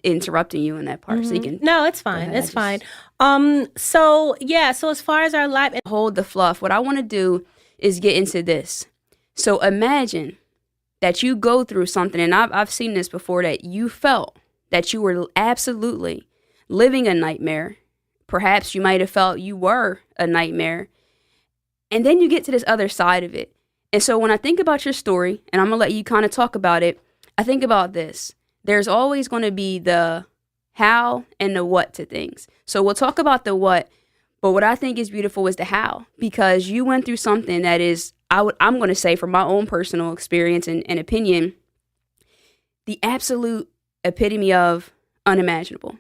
interrupting you in that part. So you can No, it's fine. It's fine. So as far as our life, hold the fluff. What I want to do is get into this. So imagine that you go through something, and I've seen this before, that you felt that you were absolutely living a nightmare. Perhaps you might have felt you were a nightmare. And then you get to this other side of it. And so when I think about your story, and I'm going to let you kind of talk about it, I think about this. There's always going to be the how and the what to things. So we'll talk about the what, but what I think is beautiful is the how, because you went through something that is, I'm going to say from my own personal experience and opinion, the absolute epitome of unimaginable.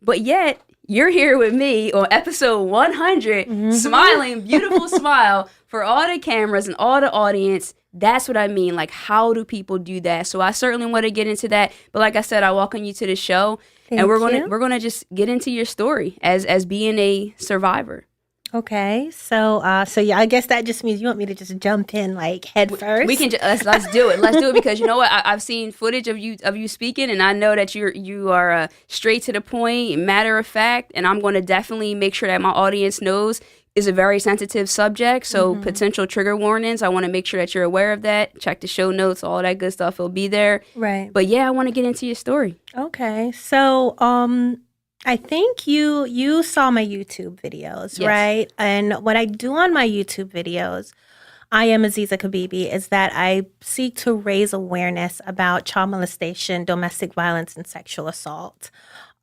But yet, you're here with me on episode 100, smiling, beautiful smile for all the cameras and all the audience. That's what I mean. Like, how do people do that? So I certainly want to get into that. But like I said, I welcome you to the show. Thank and we're you. gonna just get into your story as being a survivor. Okay, so yeah, I guess that just means you want me to just jump in like head first. We can let's do it. Let's do it, because you know what? I've seen footage of you speaking, and I know that you are straight to the point, matter of fact. And I'm going to definitely make sure that my audience knows is a very sensitive subject. So potential trigger warnings, I want to make sure that you're aware of that. Check the show notes, all that good stuff will be there. Right. But yeah, I want to get into your story. Okay, so I think you saw my YouTube videos, Yes. right? And what I do on my YouTube videos, I am Aziza Kibibi, is that I seek to raise awareness about child molestation, domestic violence, and sexual assault.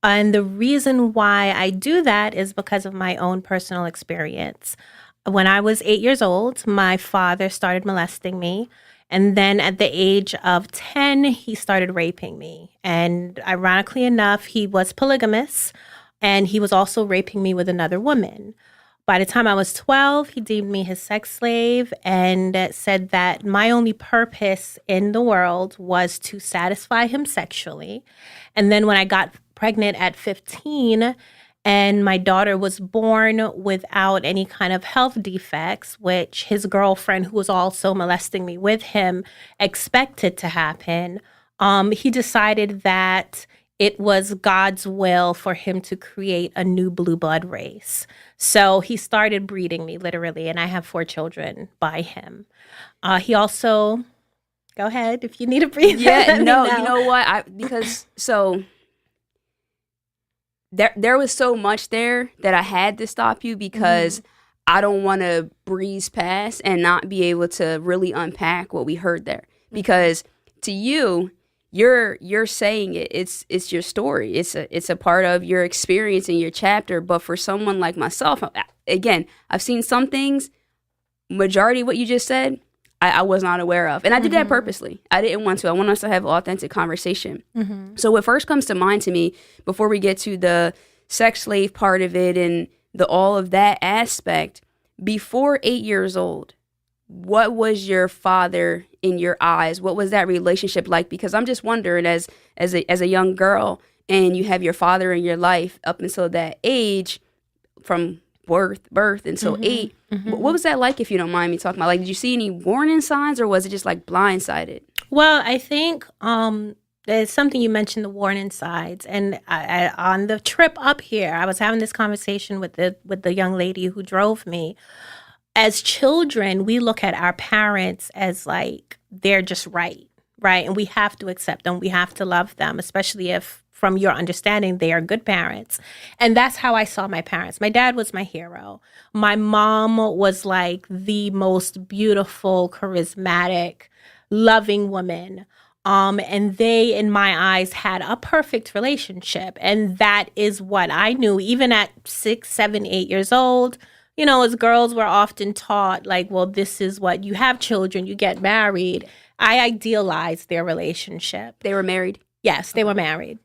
And the reason why I do that is because of my own personal experience. When I was 8 years old, my father started molesting me. And then at the age of 10, he started raping me. And ironically enough, he was polygamous, and he was also raping me with another woman. By the time I was 12, he deemed me his sex slave and said that my only purpose in the world was to satisfy him sexually. And then when I got pregnant at 15, and my daughter was born without any kind of health defects, which his girlfriend, who was also molesting me with him, expected to happen, he decided that it was God's will for him to create a new blue blood race. So he started breeding me, literally, and I have 4 children by him. He also, go ahead if you need to breathe. Yeah, no, you know what? There was so much there that I had to stop you, because I don't want to breeze past and not be able to really unpack what we heard there. Because to you, you're saying it's your story. It's a part of your experience in your chapter. But for someone like myself, again, I've seen some things. Majority of what you just said, I was not aware of. And I did that purposely. I didn't want to. I want us to have authentic conversation. So what first comes to mind to me, before we get to the sex slave part of it and all of that aspect, before 8 years old, what was your father in your eyes? What was that relationship like? Because I'm just wondering, as a young girl, and you have your father in your life up until that age, from birth until 8. What was that like, if you don't mind me talking about? Like, did you see any warning signs, or was it just like blindsided? Well, I think there's something you mentioned, the warning signs. And I, on the trip up here, I was having this conversation with the young lady who drove me. As children, we look at our parents as like they're just right? And we have to accept them. We have to love them, especially if, from your understanding, they are good parents. And that's how I saw my parents. My dad was my hero. My mom was like the most beautiful, charismatic, loving woman. And they, in my eyes, had a perfect relationship. And that is what I knew, even at 6, 7, 8 years old. You know, as girls, we're often taught, like, well, this is what, you have children, you get married. I idealized their relationship. They were married? Yes, they were married.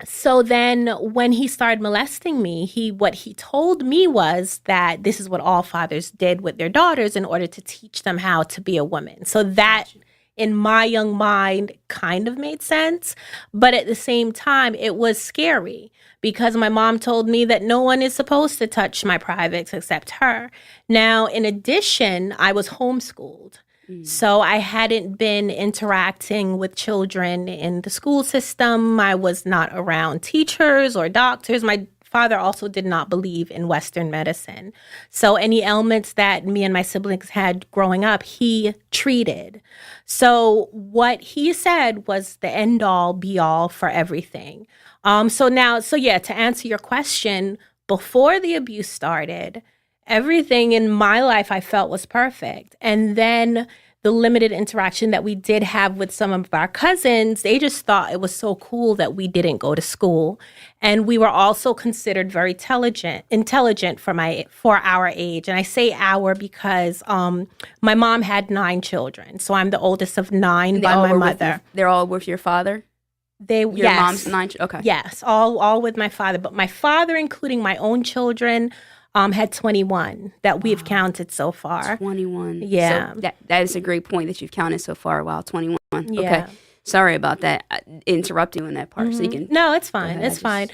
So then when he started molesting me, what he told me was that this is what all fathers did with their daughters in order to teach them how to be a woman. So that, in my young mind, kind of made sense. But at the same time, it was scary, because my mom told me that no one is supposed to touch my privates except her. Now, in addition, I was homeschooled. So I hadn't been interacting with children in the school system. I was not around teachers or doctors. My father also did not believe in Western medicine. So any ailments that me and my siblings had growing up, he treated. So what he said was the end all be all for everything. To answer your question, before the abuse started, everything in my life I felt was perfect. And then the limited interaction that we did have with some of our cousins, they just thought it was so cool that we didn't go to school. And we were also considered very intelligent for our age. And I say our because my mom had 9 children. So I'm the oldest of 9 by my mother. They're all with your father? Your mom's 9? Okay. Yes, all with my father. But my father, including my own children, had 21 that we've counted so far. 21. Yeah. So that is a great point that you've counted so far. Wow, 21. Yeah. Okay. Sorry about that. Interrupting you in that part. So you can. No, it's fine. It's fine.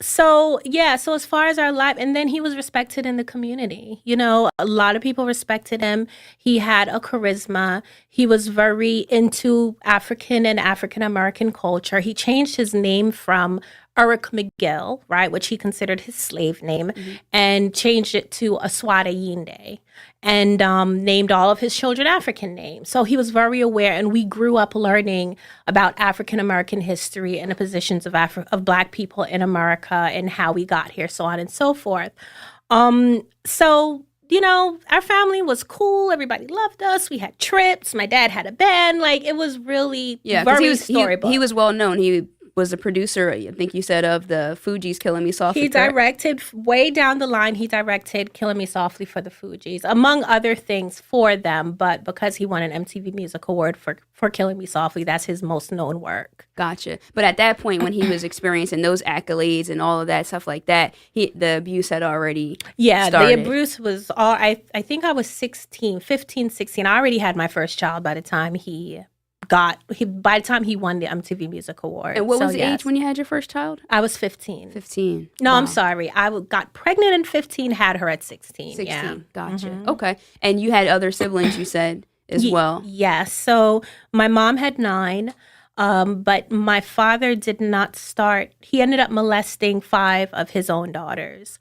So as far as our life, and then he was respected in the community. You know, a lot of people respected him. He had a charisma. He was very into African and African American culture. He changed his name from Eric McGill, right, which he considered his slave name, and changed it to Aswada Yinde, and named all of his children African names. So he was very aware, and we grew up learning about African American history and the positions of Black people in America and how we got here, so on and so forth. You know, our family was cool. Everybody loved us. We had trips. My dad had a band. Like, it was really very storybook. He was well known. He was a producer, I think you said, of the Fugees' Killing Me Softly. He directed, way down the line, he directed Killing Me Softly for the Fugees, among other things for them, but because he won an MTV Music Award for Killing Me Softly, that's his most known work. Gotcha. But at that point, when he was experiencing those accolades and all of that stuff like that, the abuse had already started. The abuse was all, I think I was 15, 16. I already had my first child by the time he won the MTV Music Award. And what was the age when you had your first child? I was 15. 15. No, wow. I'm sorry. I got pregnant in 15, had her at 16. 16. Yeah. Gotcha. Okay. And you had other siblings, you said, as well. Yes. So my mom had 9, but my father did not start. He ended up molesting 5 of his own daughters.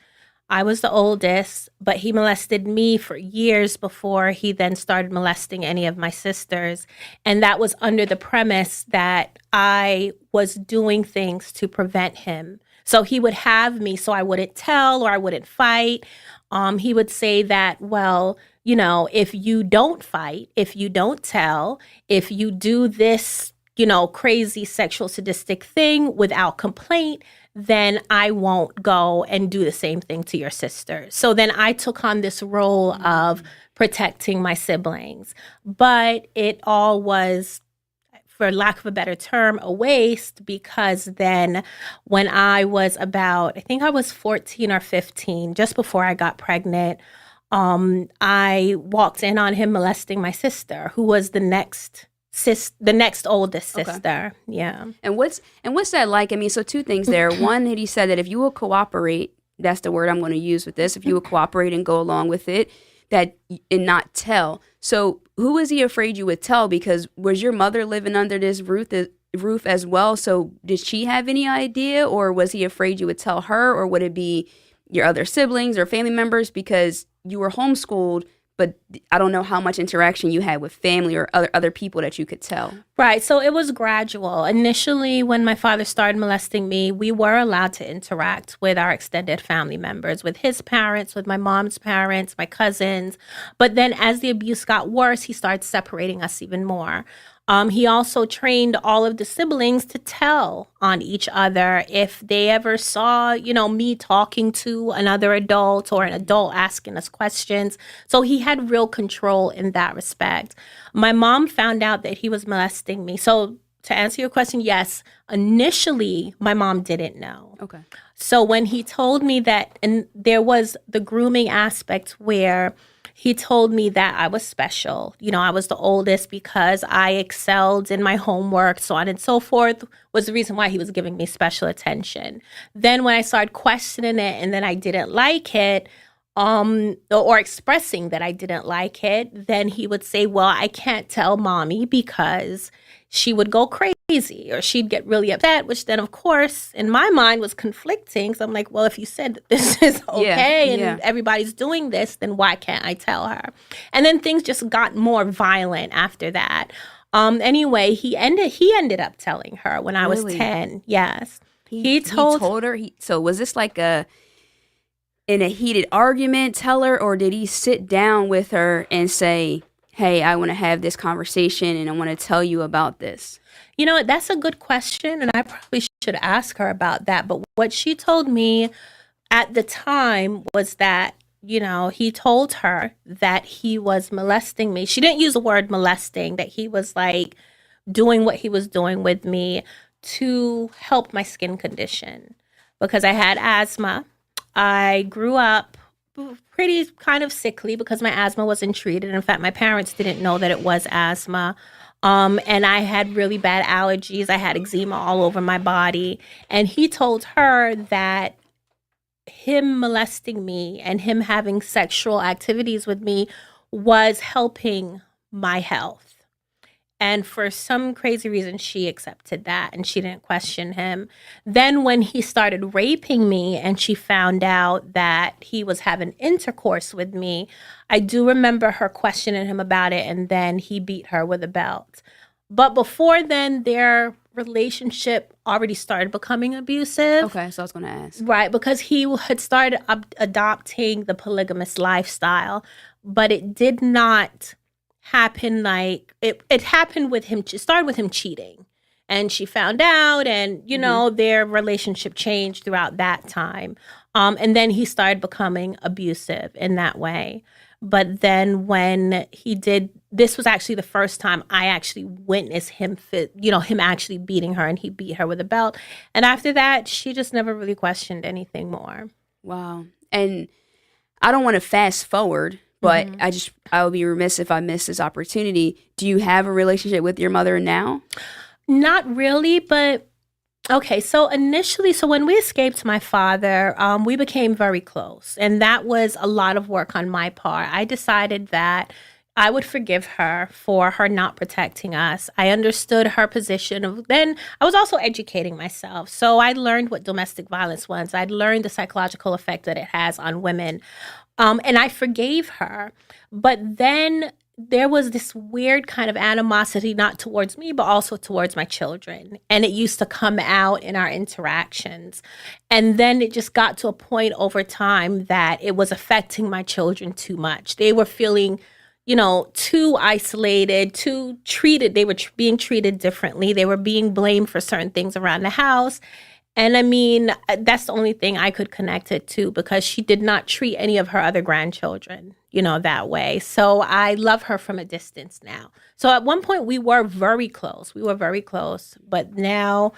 I was the oldest, but he molested me for years before he then started molesting any of my sisters. And that was under the premise that I was doing things to prevent him. So he would have me so I wouldn't tell or I wouldn't fight. He would say that, well, you know, if you don't fight, if you don't tell, if you do this, you know, crazy sexual sadistic thing without complaint, then I won't go and do the same thing to your sister. So then I took on this role of protecting my siblings. But it all was, for lack of a better term, a waste, because then when I was about, I think I was 14 or 15, just before I got pregnant, I walked in on him molesting my sister, who was the next oldest sister. Okay. Yeah. And what's that like? I mean, so 2 things there. One, he said that if you will cooperate, that's the word I'm going to use with this, if you will cooperate and go along with it, and not tell. So who was he afraid you would tell? Because was your mother living under this roof as well? So did she have any idea, or was he afraid you would tell her, or would it be your other siblings or family members? Because you were homeschooled, but I don't know how much interaction you had with family or other people that you could tell. Right. So it was gradual. Initially, when my father started molesting me, we were allowed to interact with our extended family members, with his parents, with my mom's parents, my cousins. But then as the abuse got worse, he started separating us even more. He also trained all of the siblings to tell on each other if they ever saw, you know, me talking to another adult or an adult asking us questions. So he had real control in that respect. My mom found out that he was molesting me. So to answer your question, yes, initially my mom didn't know. Okay. So when he told me that, and there was the grooming aspect where he told me that I was special. You know, I was the oldest because I excelled in my homework, so on and so forth, was the reason why he was giving me special attention. Then when I started questioning it and then I didn't like it, or expressing that I didn't like it, then he would say, well, I can't tell mommy because she would go crazy or she'd get really upset, which then, of course, in my mind was conflicting. So I'm like, well, if you said that this is okay and everybody's doing this, then why can't I tell her? And then things just got more violent after that. Anyway, he ended up telling her when I was 10. Yes. He told her. So was this like in a heated argument, tell her, or did he sit down with her and say, hey, I want to have this conversation and I want to tell you about this? You know, that's a good question, and I probably should ask her about that. But what she told me at the time was that, you know, he told her that he was molesting me. She didn't use the word molesting, that he was like doing what he was doing with me to help my skin condition because I had asthma. I grew up pretty kind of sickly because my asthma wasn't treated. In fact, my parents didn't know that it was asthma. And I had really bad allergies. I had eczema all over my body. And he told her that him molesting me and him having sexual activities with me was helping my health. And for some crazy reason, she accepted that and she didn't question him. Then when he started raping me and she found out that he was having intercourse with me, I do remember her questioning him about it, and then he beat her with a belt. But before then, their relationship already started becoming abusive. Okay, so I was going to ask. Right, because he had started adopting the polygamous lifestyle, but it did not happen like it happened with him. It started with him cheating, and she found out, and you know their relationship changed throughout that time. And then he started becoming abusive in that way. But then when he did, this was actually the first time I actually witnessed him him actually beating her, and he beat her with a belt. And after that, she just never really questioned anything more. Wow. And I don't want to fast forward, but I would be remiss if I missed this opportunity. Do you have a relationship with your mother now? Not really, but okay. So when we escaped my father, we became very close. And that was a lot of work on my part. I decided that I would forgive her for her not protecting us. I understood her position. Then I was also educating myself. So I learned what domestic violence was. I'd learned the psychological effect that it has on women. And I forgave her. But then there was this weird kind of animosity, not towards me, but also towards my children. And it used to come out in our interactions. And then it just got to a point over time that it was affecting my children too much. They were feeling, too isolated, too treated. They were being treated differently. They were being blamed for certain things around the house. And I mean, that's the only thing I could connect it to, because she did not treat any of her other grandchildren, that way. So I love her from a distance now. So at one point we were very close. But now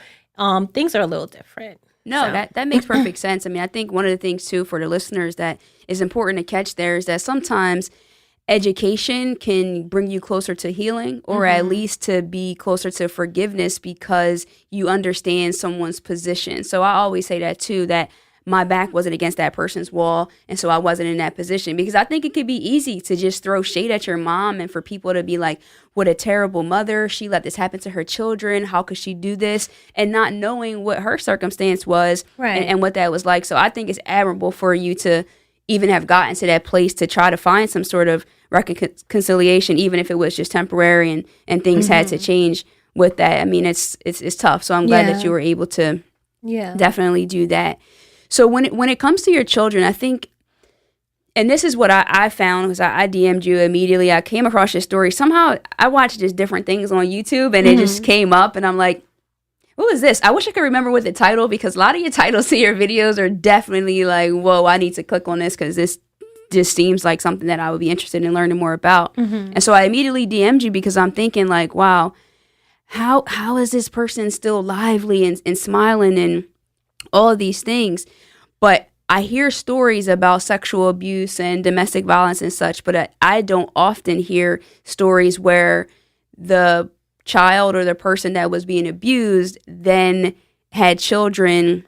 things are a little different. No, so. that makes perfect sense. I mean, I think one of the things too for the listeners that is important to catch there is that sometimes education can bring you closer to healing, or at least to be closer to forgiveness, because you understand someone's position. So I always say that too, that my back wasn't against that person's wall, and so I wasn't in that position, because I think it could be easy to just throw shade at your mom and for people to be like, what a terrible mother, she let this happen to her children, how could she do this, and not knowing what her circumstance was, right, and what that was like. So I think it's admirable for you to even have gotten to that place to try to find some sort of reconciliation, even if it was just temporary and things had to change with that. I mean, it's tough. So I'm glad that you were able to definitely do that. So when it comes to your children, I think, and this is what I found, was I DM'd you immediately. I came across your story. Somehow I watched just different things on YouTube, and it just came up, and I'm like, what was this? I wish I could remember what the title, because a lot of your titles to your videos are definitely like, whoa, I need to click on this because this just seems like something that I would be interested in learning more about. And so I immediately DM'd you because I'm thinking like, wow, how is this person still lively and smiling and all of these things? But I hear stories about sexual abuse and domestic violence and such, but I don't often hear stories where the child or the person that was being abused then had children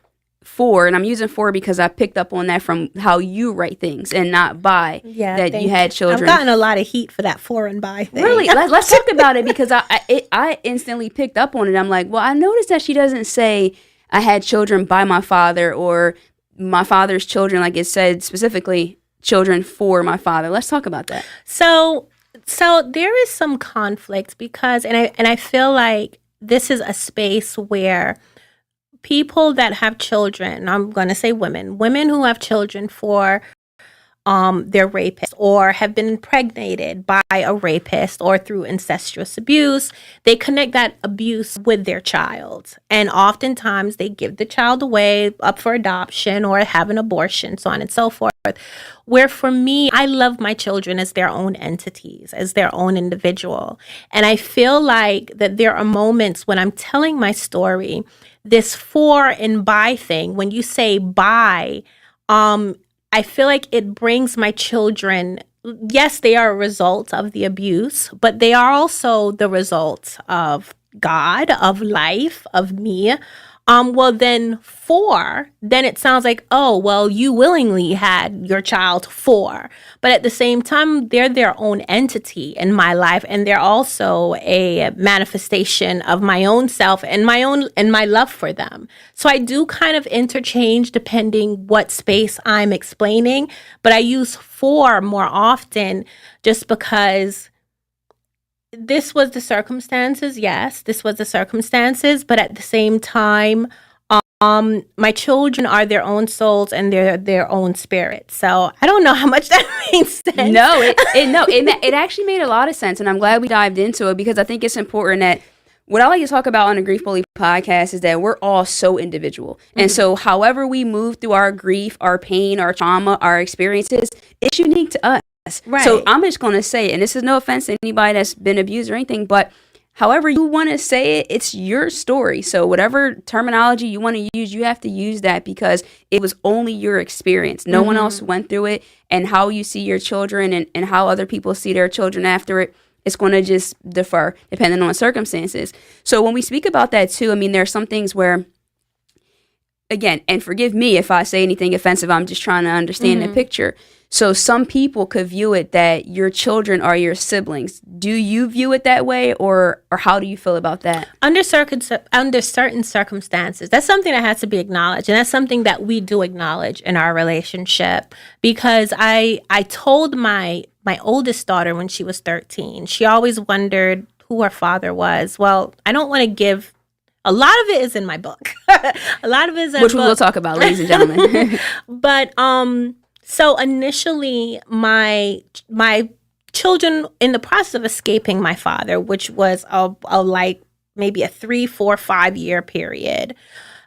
for, and I'm using for because I picked up on that from how you write things and not by, that you had children. I've gotten a lot of heat for that for and by thing. Really? Let's talk about it, because I instantly picked up on it. I'm like, well, I noticed that she doesn't say I had children by my father or my father's children, like it said specifically children for my father. Let's talk about that. So there is some conflict because, and I feel like this is a space where people that have children, I'm going to say women who have children for their rapist or have been impregnated by a rapist or through incestuous abuse, they connect that abuse with their child. And oftentimes they give the child away up for adoption or have an abortion, so on and so forth. Where for me, I love my children as their own entities, as their own individual. And I feel like that there are moments when I'm telling my story, this for and by thing, when you say by, I feel like it brings my children, yes, they are a result of the abuse, but they are also the result of God, of life, of me. Well, then it sounds like, oh, well, you willingly had your child for. But at the same time, they're their own entity in my life. And they're also a manifestation of my own self and my love for them. So I do kind of interchange depending what space I'm explaining. But I use for more often just because this was the circumstances. Yes, this was the circumstances. But at the same time, my children are their own souls and they're their own spirits. So I don't know how much that makes sense. No, it actually made a lot of sense. And I'm glad we dived into it, because I think it's important that what I like to talk about on the Grief Bully podcast is that we're all so individual. Mm-hmm. And so however we move through our grief, our pain, our trauma, our experiences, it's unique to us. Right. So I'm just going to say it, and this is no offense to anybody that's been abused or anything, but however you want to say it, it's your story. So whatever terminology you want to use, you have to use that because it was only your experience. No one else went through it, and how you see your children and how other people see their children after it, it's going to just differ depending on circumstances. So when we speak about that too, I mean, there are some things where, again, and forgive me if I say anything offensive, I'm just trying to understand the picture. So some people could view it that your children are your siblings. Do you view it that way, or how do you feel about that? Under certain circumstances, that's something that has to be acknowledged, and that's something that we do acknowledge in our relationship. Because I told my oldest daughter when she was 13, she always wondered who her father was. Well, I don't want to give. A lot of it is in my book. A lot of it is in which we will talk about, ladies and gentlemen. But so initially, my children, in the process of escaping my father, which was like maybe a 3, 4, 5 year period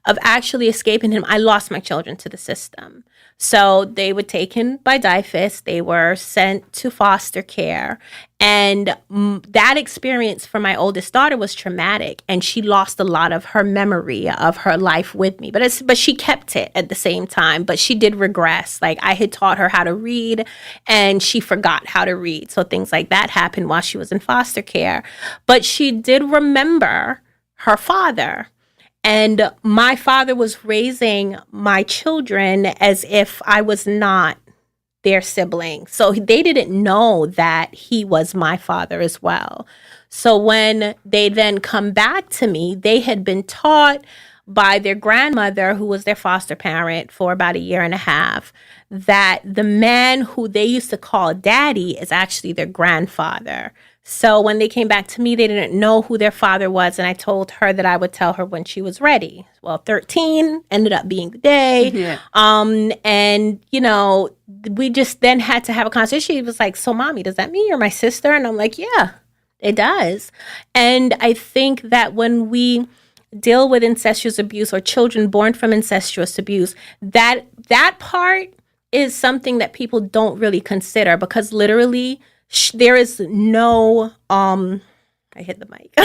of actually escaping him, I lost my children to the system. So they were taken by DIFUS. They were sent to foster care. And that experience for my oldest daughter was traumatic. And she lost a lot of her memory of her life with me. But she kept it at the same time. But she did regress. Like, I had taught her how to read, and she forgot how to read. So things like that happened while she was in foster care. But she did remember her father. And my father was raising my children as if I was not their sibling. So they didn't know that he was my father as well. So when they then come back to me, they had been taught by their grandmother, who was their foster parent for about 1.5 years, that the man who they used to call daddy is actually their grandfather. So when they came back to me, they didn't know who their father was. And I told her that I would tell her when she was ready. Well, 13 ended up being the day. Yeah. And, we just then had to have a conversation. She was like, so mommy, does that mean you're my sister? And I'm like, yeah, it does. And I think that when we deal with incestuous abuse or children born from incestuous abuse, that part is something that people don't really consider, because literally there is no, I hit the mic.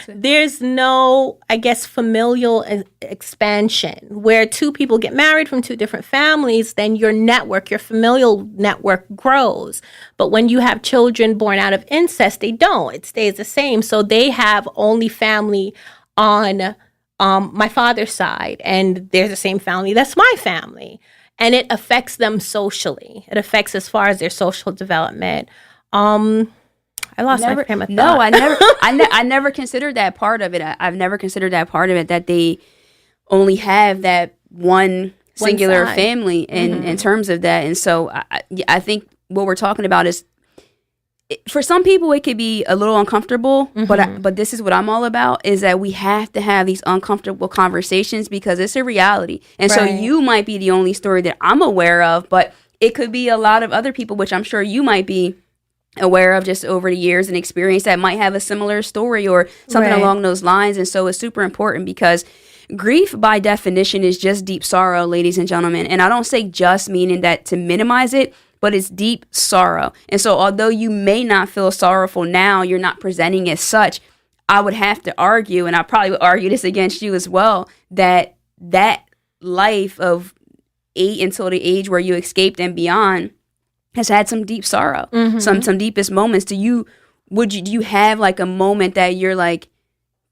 There's no, I guess, familial expansion where two people get married from two different families, then your familial network grows. But when you have children born out of incest, they don't. It stays the same. So they have only family on my father's side, and they're the same family. That's my family. And it affects them socially. It affects as far as their social development. I lost my frame of thought. No, I never considered that part of it. I've never considered that part of it, that they only have that one singular family in terms of that. And so I think what we're talking about is, for some people it could be a little uncomfortable, but this is what I'm all about, is that we have to have these uncomfortable conversations because it's a reality. And so you might be the only story that I'm aware of, but it could be a lot of other people, which I'm sure you might be aware of just over the years and experience, that might have a similar story or something along those lines. And so it's super important, because grief by definition is just deep sorrow, ladies and gentlemen. And I don't say just meaning that to minimize it, but it's deep sorrow. And so although you may not feel sorrowful now, you're not presenting as such, I would have to argue, and I probably would argue this against you as well, that life of 8 until the age where you escaped and beyond has had some deep sorrow, some deepest moments. Do you have like a moment that you're like,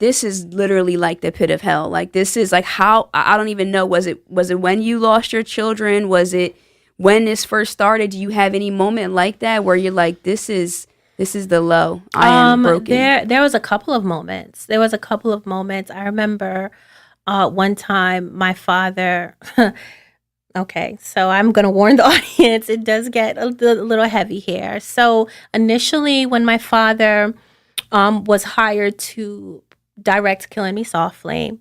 this is literally like the pit of hell? Like, this is like, how, I don't even know. Was it when you lost your children? Was it when this first started? Do you have any moment like that where you're like, this is the low, I am broken? There was a couple of moments. I remember one time my father, okay, so I'm going to warn the audience, it does get a little heavy here. So initially when my father was hired to direct Killing Me Softly,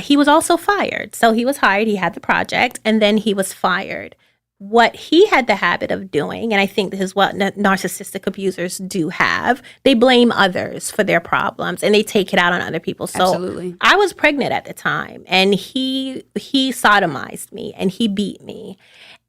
he was also fired. So he was hired, he had the project, and then he was fired. What he had the habit of doing, and I think this is what narcissistic abusers do have, they blame others for their problems and they take it out on other people. So Absolutely. I was pregnant at the time, and he sodomized me and he beat me,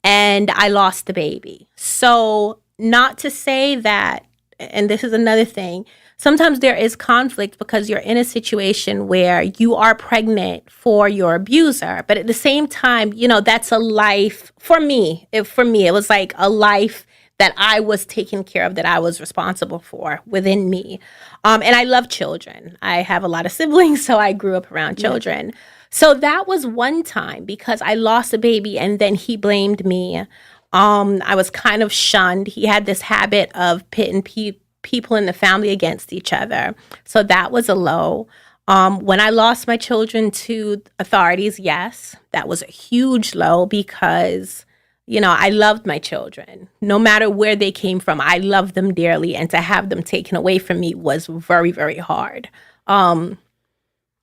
and I lost the baby. So not to say that, and this is another thing, sometimes there is conflict because you're in a situation where you are pregnant for your abuser, but at the same time, that's a life for me. It was like a life that I was taking care of, that I was responsible for within me. And I love children. I have a lot of siblings, so I grew up around children. Yeah. So that was one time, because I lost a baby and then he blamed me. I was kind of shunned. He had this habit of pitting people in the family against each other. So that was a low. When I lost my children to authorities, yes, that was a huge low, because, I loved my children. No matter where they came from, I loved them dearly. And to have them taken away from me was very, very hard. Okay,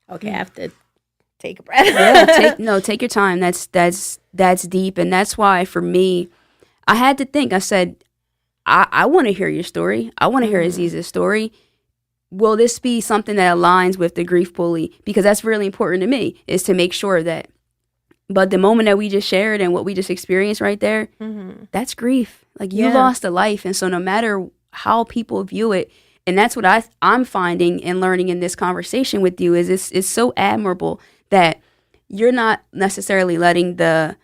I have to take a breath. Take your time. That's deep. And that's why, for me, I had to think. I said, I want to hear your story. I want to hear Aziza's story. Will this be something that aligns with the grief pulley? Because that's really important to me, is to make sure that. But the moment that we just shared and what we just experienced right there, that's grief. Like, you lost a life. And so no matter how people view it, and that's what I'm finding and learning in this conversation with you, is it's so admirable that you're not necessarily letting the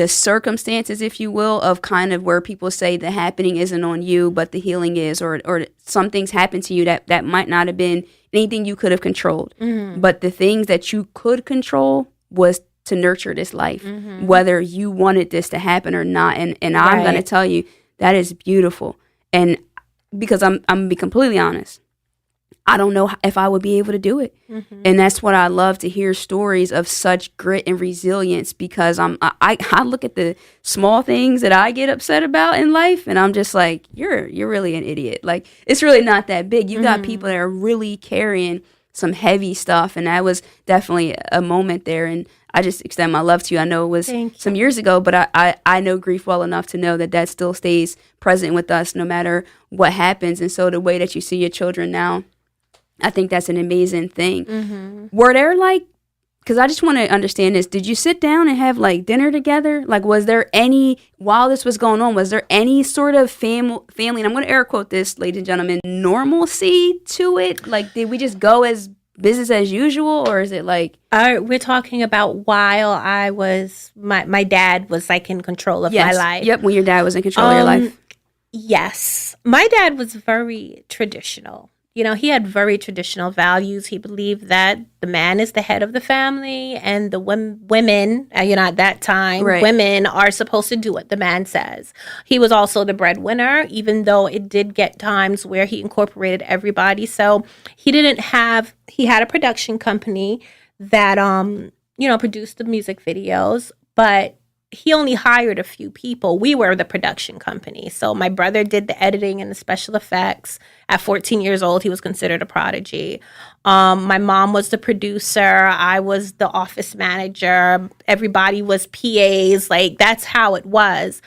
circumstances, if you will, of kind of where people say the happening isn't on you, but the healing is, or some things happen to you that might not have been anything you could have controlled. But the things that you could control was to nurture this life, whether you wanted this to happen or not. And I'm going to tell you, that is beautiful. And because I'm going to be completely honest, I don't know if I would be able to do it. And that's what I love to hear, stories of such grit and resilience, because I look at the small things that I get upset about in life, and I'm just like, you're really an idiot. Like, it's really not that big. You got people that are really carrying some heavy stuff, and that was definitely a moment there. And I just extend my love to you. I know it was some years ago, but I know grief well enough to know that still stays present with us no matter what happens. And so the way that you see your children now, I think that's an amazing thing. Were there because I just want to understand this, did you sit down and have dinner together? Was there any, while this was going on, was there any sort of family, and I'm going to air quote this, ladies and gentlemen, normalcy to it? Did we just go as business as usual, or is it we're talking about while I was, my dad was in control of my life. Yep, when your dad was in control of your life. Yes. My dad was very traditional. You know, he had very traditional values. He believed that the man is the head of the family and the women, you know, at that time, Right. women are supposed to do what the man says. He was also the breadwinner, even though it did get times where he incorporated everybody. So he had a production company that, you know, produced the music videos, but he only hired a few people. We were the production company. So my brother did the editing and the special effects. At 14 years old, he was considered a prodigy. My mom was the producer. I was the office manager. Everybody was PAs. Like, that's how it was.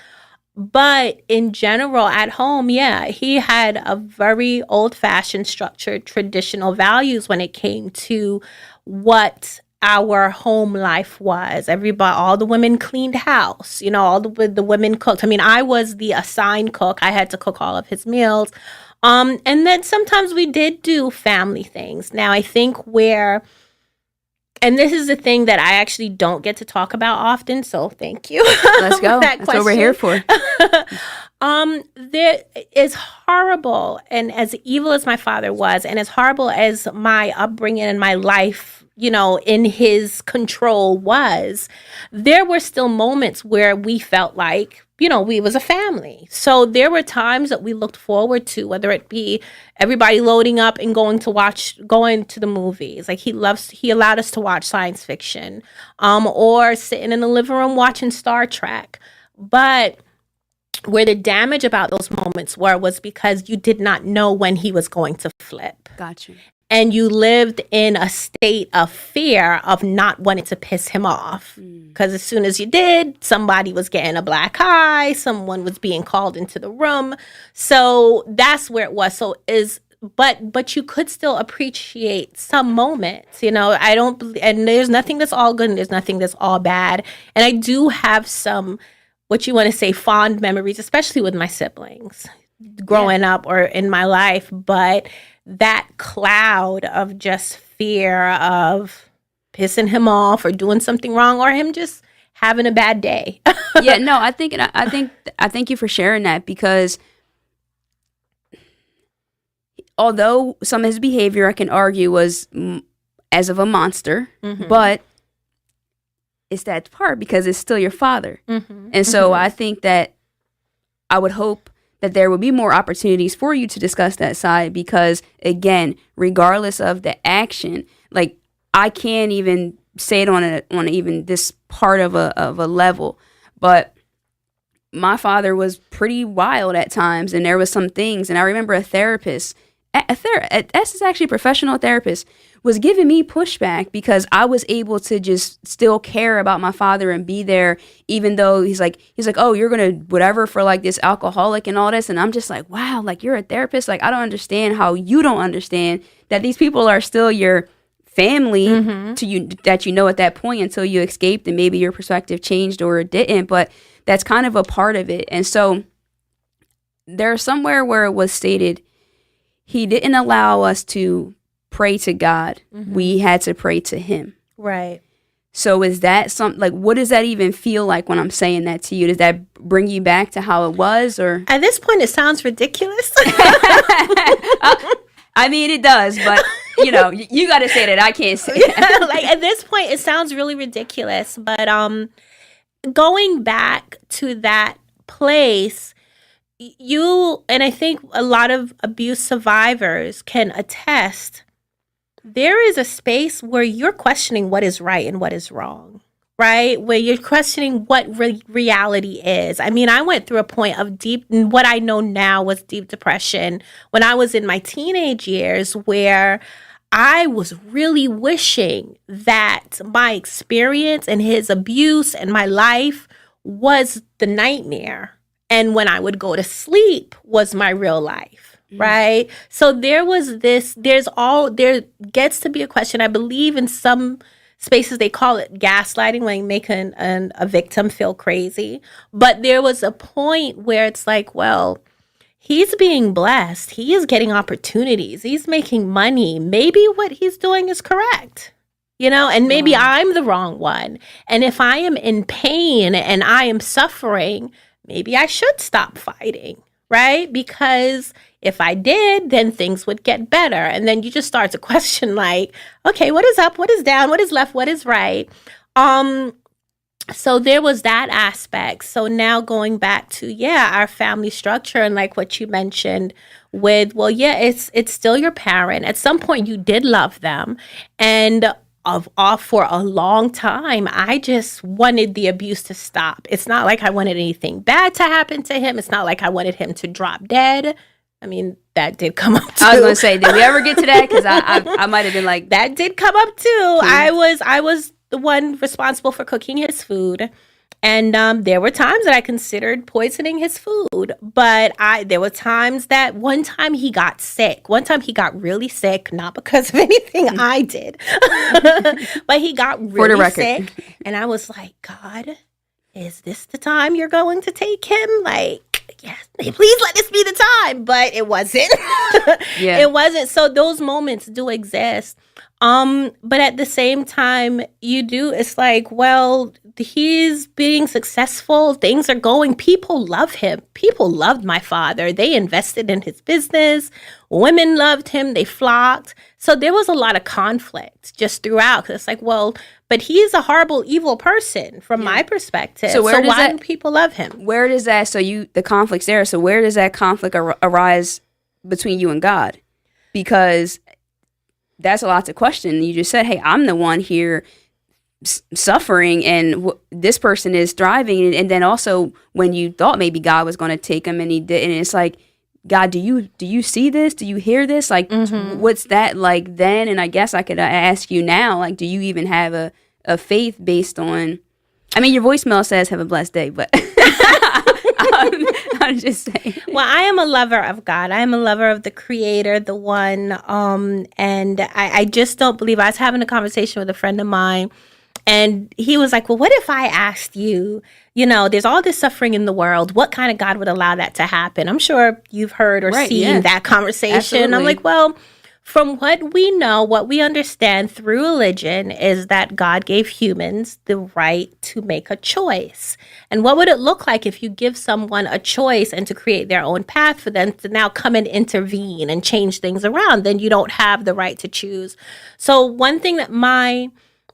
But in general, at home, yeah, he had a very old-fashioned, structured, traditional values when it came to what our home life was. Everybody, all the women cleaned house. You know, all the women cooked. I mean, I was the assigned cook. I had to cook all of his meals. And then sometimes we did do family things. Now, I think and this is the thing that I actually don't get to talk about often, so thank you. Let's go. That's what we're here for. There is horrible, and as evil as my father was, and as horrible as my upbringing and my life, you know, in his control was, there were still moments where we felt like, you know, we was a family. So there were times that we looked forward to, whether it be everybody loading up and going to the movies. Like, he allowed us to watch science fiction, or sitting in the living room watching Star Trek. But where the damage about those moments was because you did not know when he was going to flip. Gotcha. And you lived in a state of fear of not wanting to piss him off. Because as soon as you did, somebody was getting a black eye, someone was being called into the room. So that's where it was. But you could still appreciate some moments, you know. And there's nothing that's all good and there's nothing that's all bad. And I do have some, what you want to say, fond memories, especially with my siblings growing up or in my life. But that cloud of just fear of pissing him off or doing something wrong or him just having a bad day. Yeah, no, I thank you for sharing that, because although some of his behavior I can argue was as of a monster, but it's that part because it's still your father. And so I think that I would hope that there would be more opportunities for you to discuss that side, because again, regardless of the action, like, I can't even say it on even this part of a level, but my father was pretty wild at times, and there was some things, and I remember a therapist, this is actually a professional therapist, was giving me pushback because I was able to just still care about my father and be there, even though he's like, oh, you're gonna whatever for like this alcoholic and all this, and I'm just like, wow, like, you're a therapist, like, I don't understand how you don't understand that these people are still your family to you, that you know at that point, until you escaped and maybe your perspective changed or it didn't, but that's kind of a part of it. And so there's somewhere where it was stated he didn't allow us to pray to God. We had to pray to him. Right. So is that like, what does that even feel like when I'm saying that to you? Does that bring you back to how it was, or? At this point, it sounds ridiculous. I mean, it does, but you know, you got to say that. I can't say that. Like, at this point, it sounds really ridiculous. But going back to that place, and I think a lot of abuse survivors can attest, there is a space where you're questioning what is right and what is wrong, right? Where you're questioning what reality is. I mean, I went through a point of what I know now was deep depression when I was in my teenage years, where I was really wishing that my experience and his abuse and my life was the nightmare. And when I would go to sleep was my real life, right? So there gets to be a question. I believe in some spaces they call it gaslighting, when you make a victim feel crazy. But there was a point where it's like, well, he's being blessed. He is getting opportunities. He's making money. Maybe what he's doing is correct. You know, and maybe I'm the wrong one. And if I am in pain and I am suffering, maybe I should stop fighting. right? Because if I did, then things would get better. And then you just start to question like, okay, what is up? What is down? What is left? What is right? So there was that aspect. So now going back to, our family structure and like what you mentioned with, well, it's still your parent. At some point you did love them. And for a long time, I just wanted the abuse to stop. It's not like I wanted anything bad to happen to him. It's not like I wanted him to drop dead. I mean, that did come up too. I was going to say, did we ever get to that? Because I might have been like... That did come up too. I was the one responsible for cooking his food. And there were times that I considered poisoning his food. But there were times that one time he got sick. One time he got really sick, not because of anything I did. But he got really sick. And I was like, God, is this the time you're going to take him? Like, yes, please let this be the time. But it wasn't. It wasn't. So those moments do exist. But at the same time, it's like, well, he's being successful. Things are going. People love him. People loved my father. They invested in his business. Women loved him. They flocked. So there was a lot of conflict just throughout. 'Cause it's like, well, but he is a horrible, evil person from my perspective. So why do people love him? Where does that, the conflict's there. So where does that conflict arise between you and God? Because that's a lot to question. You just said, hey, I'm the one here suffering and this person is thriving. And then also when you thought maybe God was going to take him and he didn't, it's like, God, do you see this? Do you hear this? Like, what's that like then? And I guess I could ask you now, like, do you even have a faith based on, I mean, your voicemail says have a blessed day, but I'm just saying. Well, I am a lover of God. I am a lover of the Creator, the One. And I just don't believe. I was having a conversation with a friend of mine, and he was like, well, what if I asked you, there's all this suffering in the world. What kind of God would allow that to happen? I'm sure you've heard or seen that conversation. Absolutely. I'm like, well, from what we know, what we understand through religion is that God gave humans the right to make a choice. And what would it look like if you give someone a choice and to create their own path for them to now come and intervene and change things around? Then you don't have the right to choose. So one thing that my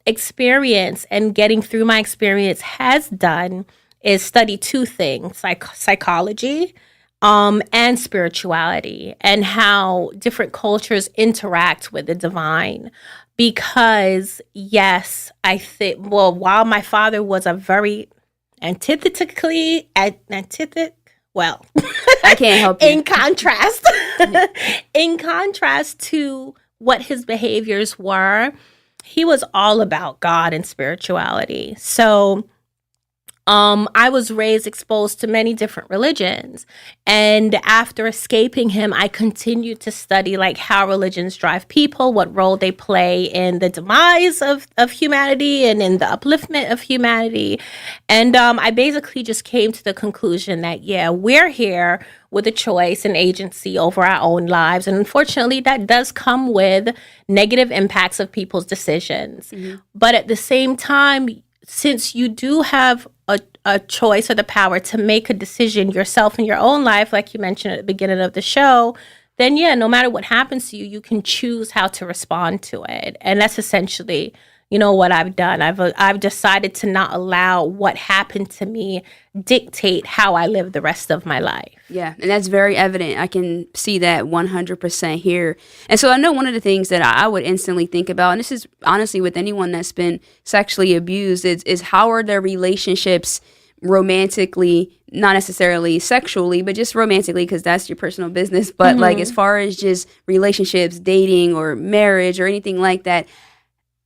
experience and getting through my experience has done is study two things, psychology and spirituality, and how different cultures interact with the divine. Because, yes, I think, while my father was a very I can't help you. In contrast to what his behaviors were, he was all about God and spirituality. So I was exposed to many different religions. And after escaping him, I continued to study like how religions drive people, what role they play in the demise of humanity and in the upliftment of humanity. And I basically just came to the conclusion that, we're here with a choice and agency over our own lives. And unfortunately, that does come with negative impacts of people's decisions. Mm-hmm. But at the same time, since you do have a choice or the power to make a decision yourself in your own life, like you mentioned at the beginning of the show, then no matter what happens to you, you can choose how to respond to it. And that's essentially, what I've done. I've decided to not allow what happened to me dictate how I live the rest of my life. Yeah, and that's very evident. I can see that 100% here. And so I know one of the things that I would instantly think about, and this is honestly with anyone that's been sexually abused, is how are their relationships romantically, not necessarily sexually, but just romantically, because that's your personal business. But like as far as just relationships, dating or marriage or anything like that,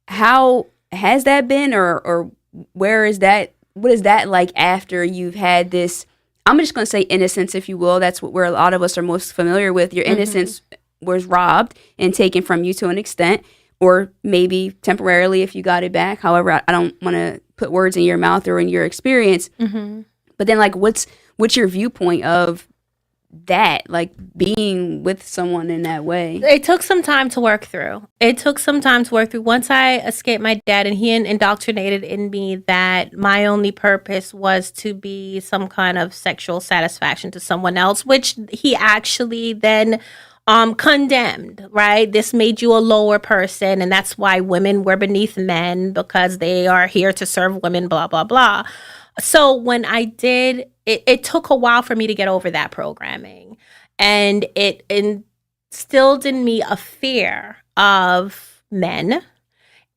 how has that been, or where is that? What is that like after you've had this? I'm just going to say innocence, if you will. That's where a lot of us are most familiar with. Your innocence was robbed and taken from you to an extent, or maybe temporarily if you got it back. However, I don't want to put words in your mouth or in your experience. But then, like, what's your viewpoint of that, like being with someone in that way? It took some time to work through. Once I escaped my dad, and he indoctrinated in me that my only purpose was to be some kind of sexual satisfaction to someone else, which he actually then condemned, right? This made you a lower person, and that's why women were beneath men, because they are here to serve women, blah, blah, blah. So when I did, it took a while for me to get over that programming. And it instilled in me a fear of men.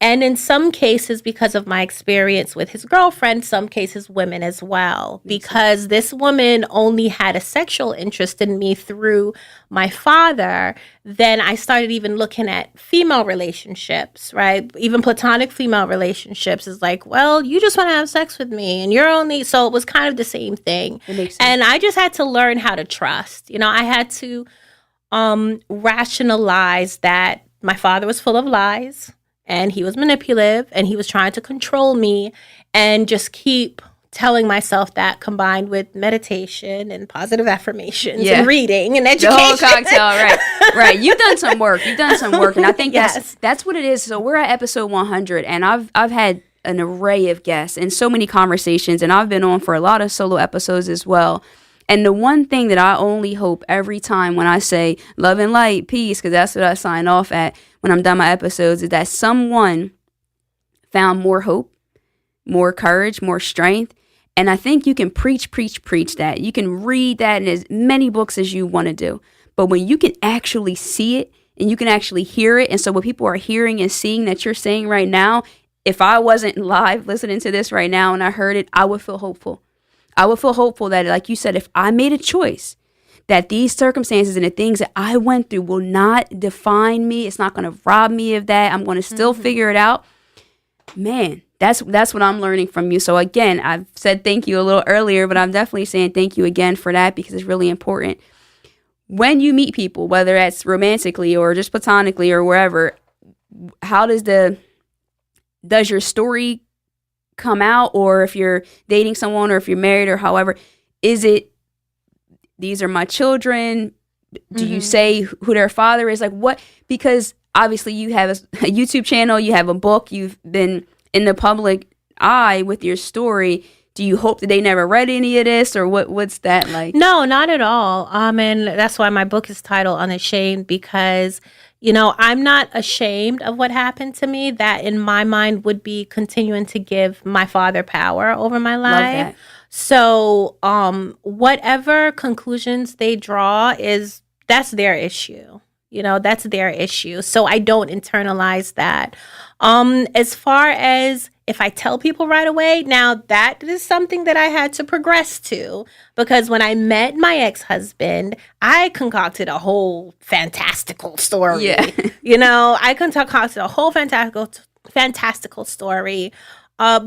And in some cases, because of my experience with his girlfriend, some cases women as well. Because this woman only had a sexual interest in me through my father, then I started even looking at female relationships, right? Even platonic female relationships is like, well, you just want to have sex with me and you're only... So it was kind of the same thing. And I just had to learn how to trust. You know, I had to rationalize that my father was full of lies. And he was manipulative, and he was trying to control me, and just keep telling myself that, combined with meditation and positive affirmations and reading and education. The whole cocktail, right. You've done some work, and I think that's what it is. So we're at episode 100, and I've had an array of guests and so many conversations, and I've been on for a lot of solo episodes as well. And the one thing that I only hope every time when I say love and light, peace, because that's what I sign off at when I'm done my episodes, is that someone found more hope, more courage, more strength. And I think you can preach that. You can read that in as many books as you want to do. But when you can actually see it and you can actually hear it, and so what people are hearing and seeing that you're saying right now, if I wasn't live listening to this right now and I heard it, I would feel hopeful. I would feel hopeful that, like you said, if I made a choice, that these circumstances and the things that I went through will not define me. It's not going to rob me of that. I'm going to still figure it out. Man, that's what I'm learning from you. So again, I've said thank you a little earlier, but I'm definitely saying thank you again for that, because it's really important. When you meet people, whether that's romantically or just platonically or wherever, how does your story come out? Or if you're dating someone, or if you're married, or however, is it, these are my children? Do you say who their father is? Like what? Because obviously you have a YouTube channel, you have a book, you've been in the public eye with your story. Do you hope that they never read any of this, or what's that like? No, not at all. And that's why my book is titled Unashamed, because, you know, I'm not ashamed of what happened to me. That in my mind would be continuing to give my father power over my life. Love that. So whatever conclusions they draw that's their issue. You know, that's their issue. So I don't internalize that. As far as if I tell people right away, now that is something that I had to progress to, because when I met my ex-husband, I concocted a whole fantastical story. Yeah. You know, I concocted a whole fantastical story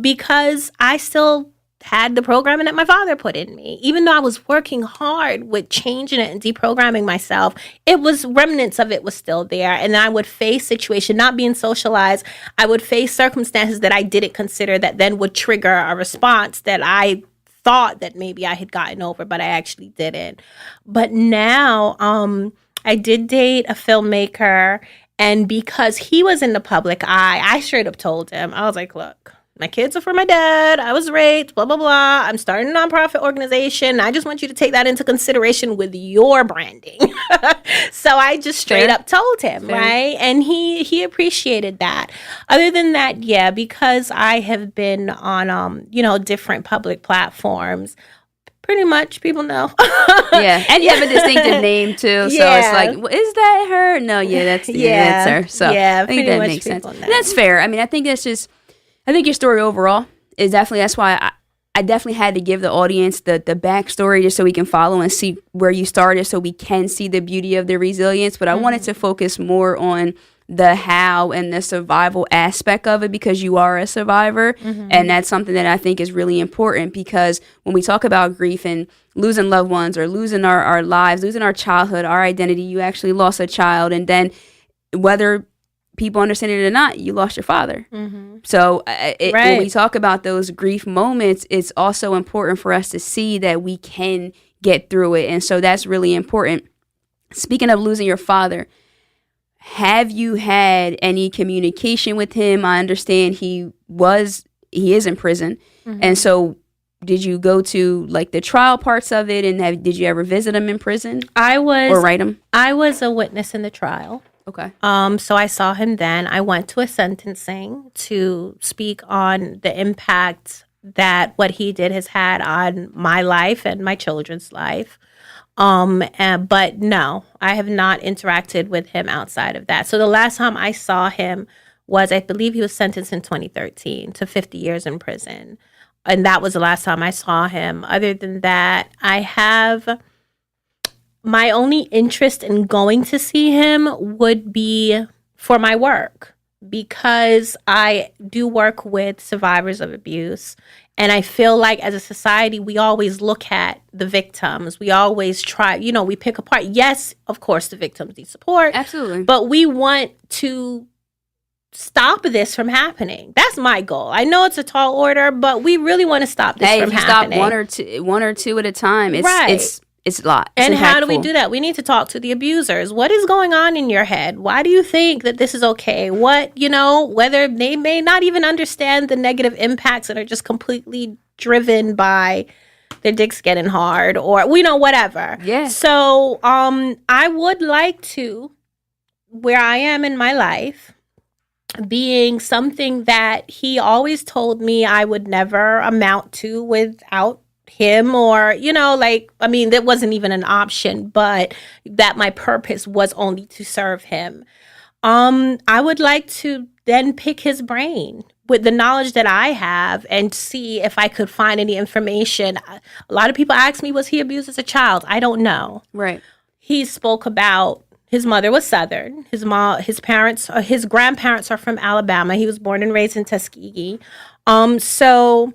because I still had the programming that my father put in me. Even though I was working hard with changing it and deprogramming myself, it was remnants of it was still there. And then I would face situations, not being socialized, I would face circumstances that I didn't consider that then would trigger a response that I thought that maybe I had gotten over, but I actually didn't. But now I did date a filmmaker, and because he was in the public eye, I straight up told him, I was like, look, my kids are for my dad. I was raped, blah, blah, blah. I'm starting a nonprofit organization. I just want you to take that into consideration with your branding. So I just straight up told him, right? And he appreciated that. Other than that, yeah, because I have been on, different public platforms, pretty much people know. Yeah. And you have a distinctive name too. So it's like, well, is that her? No, that's her. So I think that makes sense. And that's fair. I mean, I think your story overall is definitely, that's why I definitely had to give the audience the backstory just so we can follow and see where you started, so we can see the beauty of the resilience. But I wanted to focus more on the how and the survival aspect of it, because you are a survivor. And that's something that I think is really important, because when we talk about grief and losing loved ones or losing our lives, losing our childhood, our identity, you actually lost a child. And then whether people understand it or not, you lost your father. So when we talk about those grief moments, it's also important for us to see that we can get through it. And so that's really important. Speaking of losing your father, have you had any communication with him? I understand he is in prison. Mm-hmm. And so did you go to like the trial parts of it, and did you ever visit him in prison? Or write him? I was a witness in the trial. Okay. So I saw him then. I went to a sentencing to speak on the impact that what he did has had on my life and my children's life. But no, I have not interacted with him outside of that. So the last time I saw him was, I believe he was sentenced in 2013 to 50 years in prison. And that was the last time I saw him. Other than that, my only interest in going to see him would be for my work, because I do work with survivors of abuse. And I feel like as a society, we always look at the victims. We always try, we pick apart. Yes, of course, the victims need support. Absolutely. But we want to stop this from happening. That's my goal. I know it's a tall order, but we really want to stop this from happening. Stop one or two at a time. It's a lot. And how do we do that? We need to talk to the abusers. What is going on in your head? Why do you think that this is okay? Whether they may not even understand the negative impacts that are just completely driven by their dicks getting hard or, whatever. Yeah. So I would like to, where I am in my life, being something that he always told me I would never amount to without him, or that wasn't even an option, but that my purpose was only to serve him. I would like to then pick his brain with the knowledge that I have and see if I could find any information. A lot of people ask me, was he abused as a child? I don't know. Right. He spoke about his mother was Southern. His grandparents are from Alabama. He was born and raised in Tuskegee. So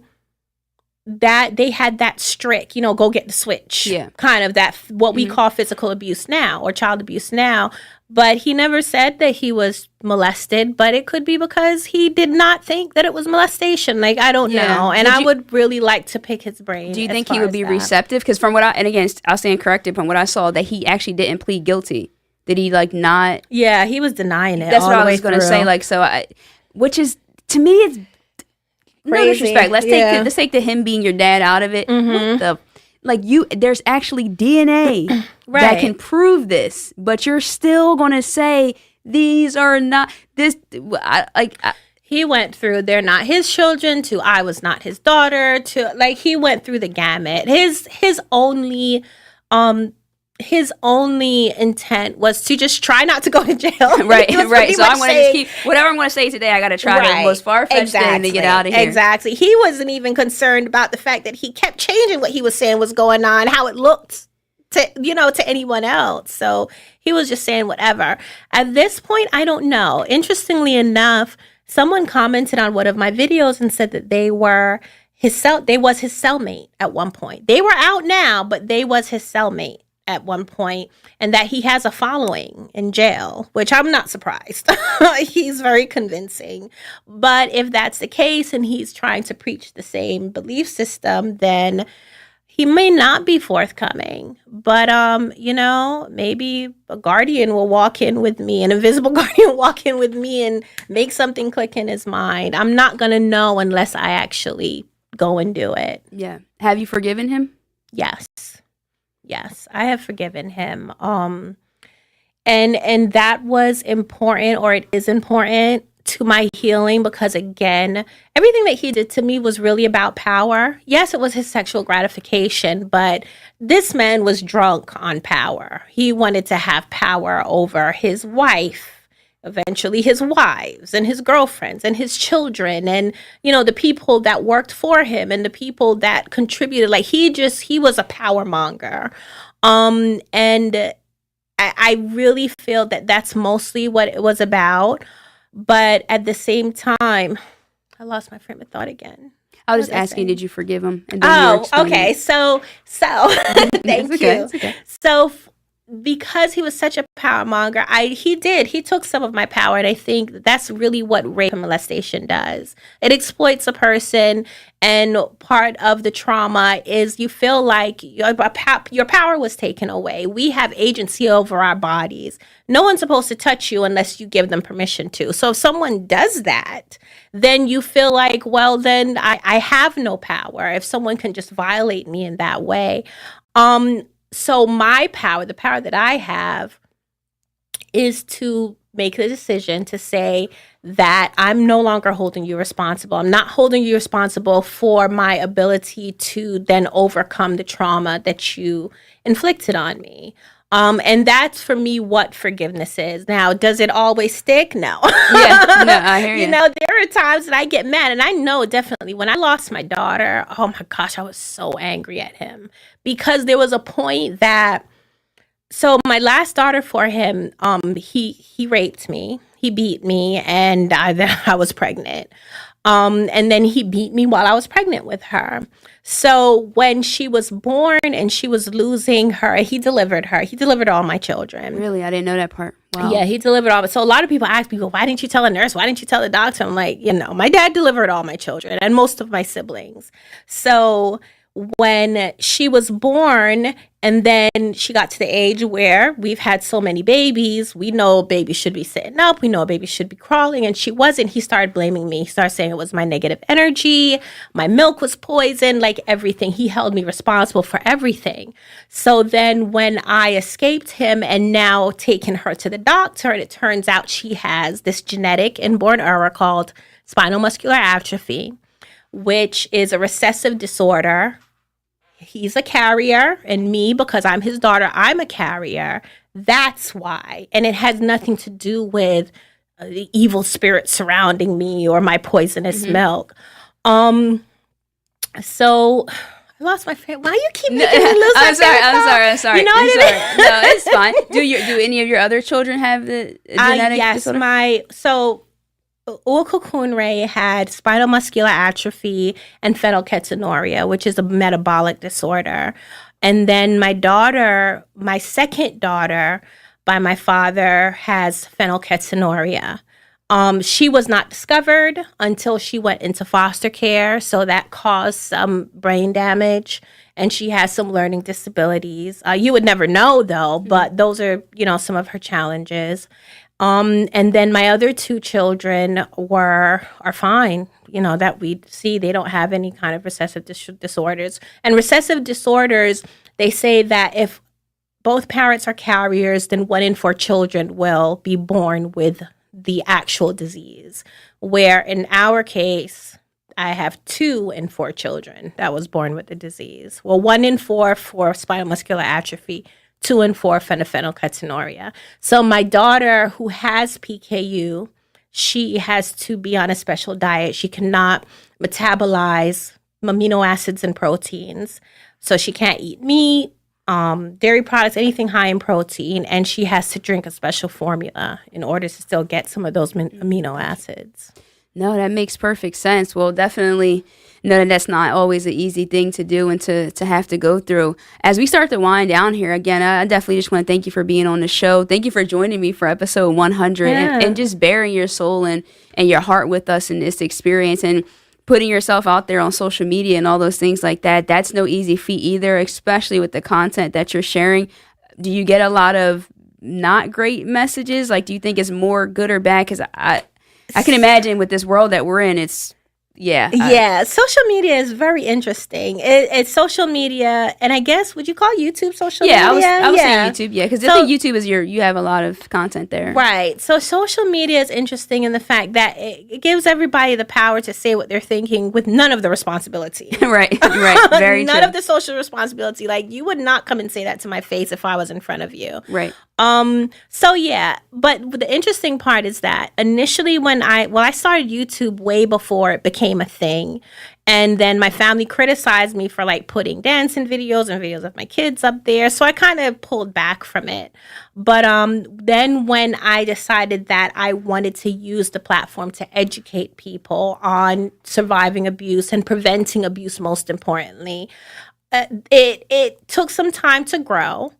that they had that strict, go get the switch. Yeah. Kind of that, what we call physical abuse now or child abuse now. But he never said that he was molested, but it could be because he did not think that it was molestation. I don't know. And I would really like to pick his brain. Do you think he would be receptive? Because from what I'll stand corrected, from what I saw, that he actually didn't plead guilty. Did he not? Yeah, he was denying it. That's what I was going to say. Which is, to me, it's no disrespect. Let's take the him being your dad out of it. Mm-hmm. There's actually DNA that can prove this, but you're still going to say these are not this. He went through, they're not his children, to I was not his daughter, to he went through the gamut. His only intent was to just try not to go to jail. Right. So I'm going to just keep whatever I'm going to say today. I got to try the most far-fetched thing to get out of here. Exactly. He wasn't even concerned about the fact that he kept changing what he was saying was going on, how it looked to anyone else. So he was just saying whatever. At this point, I don't know. Interestingly enough, someone commented on one of my videos and said that they was his cellmate at one point. They were out now, but they was his cellmate at one point, and that he has a following in jail, which I'm not surprised. He's very convincing. But if that's the case and he's trying to preach the same belief system, then he may not be forthcoming. But, maybe a guardian will walk in with me, an invisible guardian will walk in with me and make something click in his mind. I'm not going to know unless I actually go and do it. Yeah. Have you forgiven him? Yes, I have forgiven him. And that was important, or it is important to my healing, because again, everything that he did to me was really about power. Yes, it was his sexual gratification, but this man was drunk on power. He wanted to have power over his wife, eventually his wives and his girlfriends and his children, and the people that worked for him and the people that contributed. He was a power monger. And I really feel that that's mostly what it was about. But at the same time, I lost my frame of thought again. I was just asking, did you forgive him? And then okay. So thank you. Okay. So because he was such a power monger, he took some of my power, and I think that's really what rape and molestation does. It exploits a person, and part of the trauma is you feel like your power was taken away. We have agency over our bodies. No one's supposed to touch you unless you give them permission to. So if someone does that, then you feel like, well, then I have no power if someone can just violate me in that way. So my power, the power that I have, is to make the decision to say that I'm no longer holding you responsible. I'm not holding you responsible for my ability to then overcome the trauma that you inflicted on me. And that's for me what forgiveness is. Now, does it always stick? No. Yeah, no, I hear you. You know, there are times that I get mad, and I know definitely when I lost my daughter, oh my gosh, I was so angry at him because there was a point that, so my last daughter for him, he raped me, he beat me, and I was pregnant. And then he beat me while I was pregnant with her. So when she was born and she was losing her, he delivered her. He delivered all my children. Really? I didn't know that part. Wow. Yeah, he delivered all. So a lot of people ask me, well, why didn't you tell a nurse? Why didn't you tell the doctor? I'm like, my dad delivered all my children and most of my siblings. So when she was born and then she got to the age where we've had so many babies, we know a baby should be sitting up, we know a baby should be crawling, and she wasn't. He started blaming me. He started saying it was my negative energy, my milk was poisoned, like everything. He held me responsible for everything. So then when I escaped him and now taken her to the doctor, and it turns out she has this genetic inborn error called spinal muscular atrophy, which is a recessive disorder. He's a carrier, and me, because I'm his daughter, I'm a carrier. That's why. And it has nothing to do with the evil spirit surrounding me or my poisonous milk. So I lost my friend. Why you keep making me lose my I'm sorry. You know what I mean? No, it's fine. Do any of your other children have the genetic disorder? Yes, Uwakukunre had spinal muscular atrophy and phenylketonuria, which is a metabolic disorder. And then my second daughter by my father has phenylketonuria. She was not discovered until she went into foster care, so that caused some brain damage, and she has some learning disabilities. You would never know, though, but those are, some of her challenges. And then my other two children are fine, that we see. They don't have any kind of recessive disorders. And recessive disorders, they say that if both parents are carriers, then 1 in 4 children will be born with the actual disease. Where in our case, I have 2 in 4 children that was born with the disease. Well, 1 in 4 for spinal muscular atrophy, 2 in 4 for phenylketonuria. So my daughter, who has PKU, she has to be on a special diet. She cannot metabolize amino acids and proteins. So she can't eat meat, dairy products, anything high in protein, and she has to drink a special formula in order to still get some of those amino acids. No, that makes perfect sense. Well, definitely know that's not always an easy thing to do and to have to go through. As we start to wind down here, again, I definitely just want to thank you for being on the show. Thank you for joining me for episode 100 and just bearing your soul and your heart with us in this experience and putting yourself out there on social media and all those things like that. That's no easy feat either, especially with the content that you're sharing. Do you get a lot of not great messages? Like, do you think it's more good or bad? Because I can imagine with this world that we're in, it's, social media is very interesting. It's social media, and I guess, would you call YouTube social media? I was saying YouTube, because I think YouTube is you have a lot of content there. Right. So social media is interesting in the fact that it gives everybody the power to say what they're thinking with none of the responsibility. Right. Very none true. of the social responsibility. Like, you would not come and say that to my face if I was in front of you. Right. But the interesting part is that initially when I started YouTube way before it became a thing. And then my family criticized me for putting dancing videos and videos of my kids up there. So I kind of pulled back from it. But then when I decided that I wanted to use the platform to educate people on surviving abuse and preventing abuse, most importantly, it took some time to grow.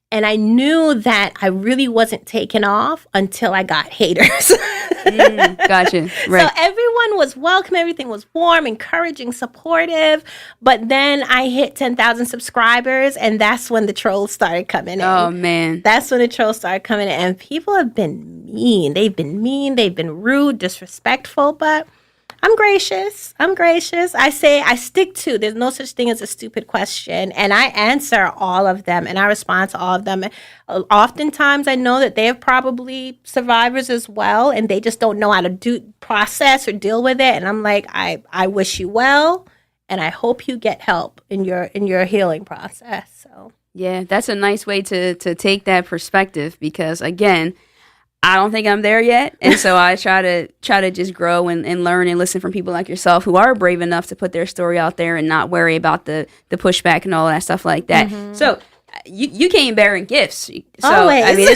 And I knew that I really wasn't taken off until I got haters. Gotcha. Right. So everyone was welcome. Everything was warm, encouraging, supportive. But then I hit 10,000 subscribers, and that's when the trolls started coming in. Oh, man. That's when the trolls started coming in. And people have been mean. They've been rude, disrespectful, but I'm gracious. I stick to, there's no such thing as a stupid question. And I answer all of them and I respond to all of them. Oftentimes I know that they're probably survivors as well. And they just don't know how to process or deal with it. And I'm like, I wish you well. And I hope you get help in your healing process. So yeah, that's a nice way to take that perspective, because again, I don't think I'm there yet. And so I try to just grow and learn and listen from people like yourself who are brave enough to put their story out there and not worry about the pushback and all that stuff like that. So you came bearing gifts. So Always. I mean,